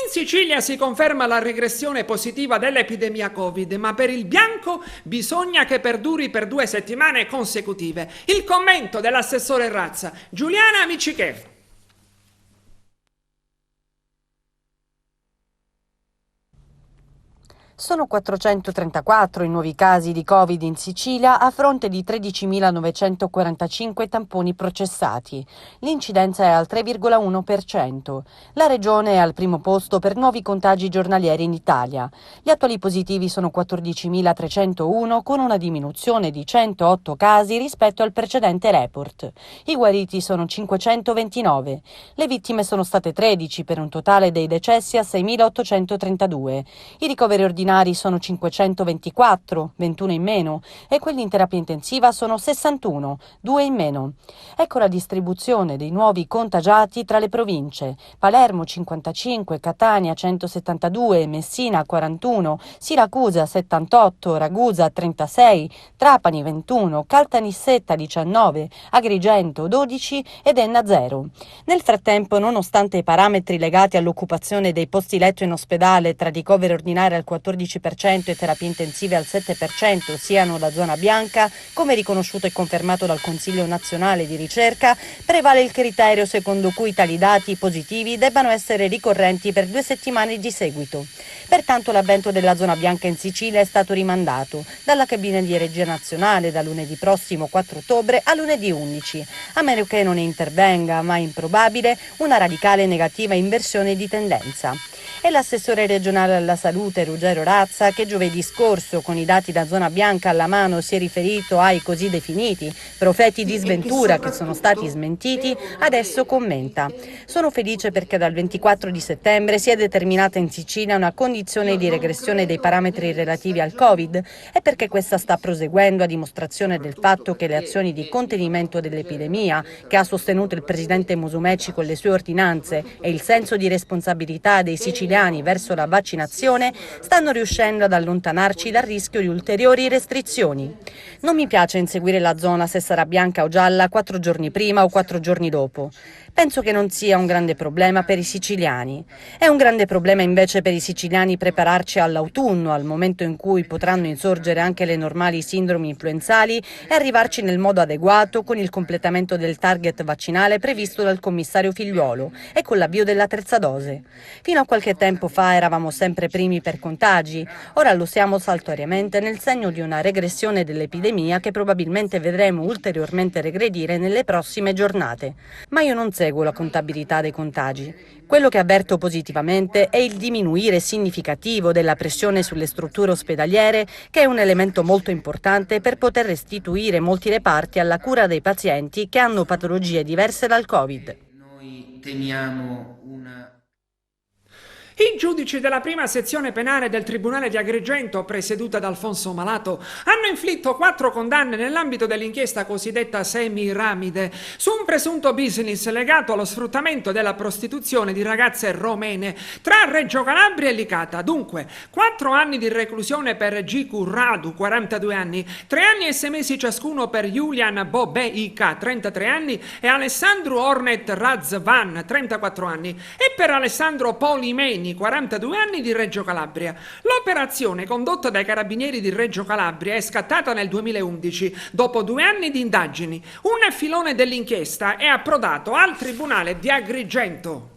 In Sicilia si conferma la regressione positiva dell'epidemia Covid, ma per il bianco bisogna che perduri per 2 settimane consecutive. Il commento dell'assessore Razza, Giuliana Miccichè. Sono 434 i nuovi casi di Covid in Sicilia a fronte di 13.945 tamponi processati. L'incidenza è al 3,1%. La regione è al primo posto per nuovi contagi giornalieri in Italia. Gli attuali positivi sono 14.301 con una diminuzione di 108 casi rispetto al precedente report. I guariti sono 529. Le vittime sono state 13 per un totale dei decessi a 6.832. I ricoveri ordinari sono 524, 21 in meno, e quelli in terapia intensiva sono 61, 2 in meno. Ecco la distribuzione dei nuovi contagiati tra le province: Palermo 55, Catania 172, Messina 41, Siracusa 78, Ragusa 36, Trapani 21, Caltanissetta 19, Agrigento 12 ed Enna 0. Nel frattempo, nonostante i parametri legati all'occupazione dei posti letto in ospedale tra ricoveri ordinari al 14% e terapie intensive al 7% siano da zona bianca, come riconosciuto e confermato dal Consiglio Nazionale di Ricerca, prevale il criterio secondo cui tali dati positivi debbano essere ricorrenti per 2 settimane di seguito. Pertanto l'avvento della zona bianca in Sicilia è stato rimandato dalla cabina di regia nazionale da lunedì prossimo 4 ottobre a lunedì 11, a meno che non intervenga, ma improbabile, una radicale negativa inversione di tendenza. È l'assessore regionale alla salute Ruggero Razza che giovedì scorso, con i dati da zona bianca alla mano, si è riferito ai così definiti profeti di sventura che sono stati smentiti. Adesso commenta: sono felice perché dal 24 di settembre si è determinata in Sicilia una condizione di regressione dei parametri relativi al Covid e perché questa sta proseguendo, a dimostrazione del fatto che le azioni di contenimento dell'epidemia che ha sostenuto il presidente Musumeci con le sue ordinanze e il senso di responsabilità dei siciliani verso la vaccinazione stanno riuscendo ad allontanarci dal rischio di ulteriori restrizioni. Non mi piace inseguire la zona se sarà bianca o gialla 4 giorni prima o 4 giorni dopo. Penso che non sia un grande problema per i siciliani. È un grande problema invece per i siciliani prepararci all'autunno, al momento in cui potranno insorgere anche le normali sindromi influenzali, e arrivarci nel modo adeguato con il completamento del target vaccinale previsto dal commissario Figliuolo e con l'avvio della 3ª dose. Fino a qualche tempo fa eravamo sempre primi per contagi, ora lo siamo saltuariamente nel segno di una regressione dell'epidemia che probabilmente vedremo ulteriormente regredire nelle prossime giornate. Ma io non seguo la contabilità dei contagi. Quello che avverto positivamente è il diminuire significativo della pressione sulle strutture ospedaliere, che è un elemento molto importante per poter restituire molti reparti alla cura dei pazienti che hanno patologie diverse dal Covid. Noi temiamo una... I giudici della prima sezione penale del Tribunale di Agrigento, presieduta da Alfonso Malato, hanno inflitto 4 condanne nell'ambito dell'inchiesta cosiddetta Semiramide su un presunto business legato allo sfruttamento della prostituzione di ragazze romene tra Reggio Calabria e Licata. Dunque, 4 anni di reclusione per Giku Radu, 42 anni, 3 anni e 6 mesi ciascuno per Julian Bobeika, 33 anni, e Alessandro Ornet Razvan, 34 anni, e per Alessandro Polimeni, 42 anni, di Reggio Calabria. L'operazione, condotta dai carabinieri di Reggio Calabria, è scattata nel 2011, dopo 2 anni di indagini. Un filone dell'inchiesta è approdato al Tribunale di Agrigento.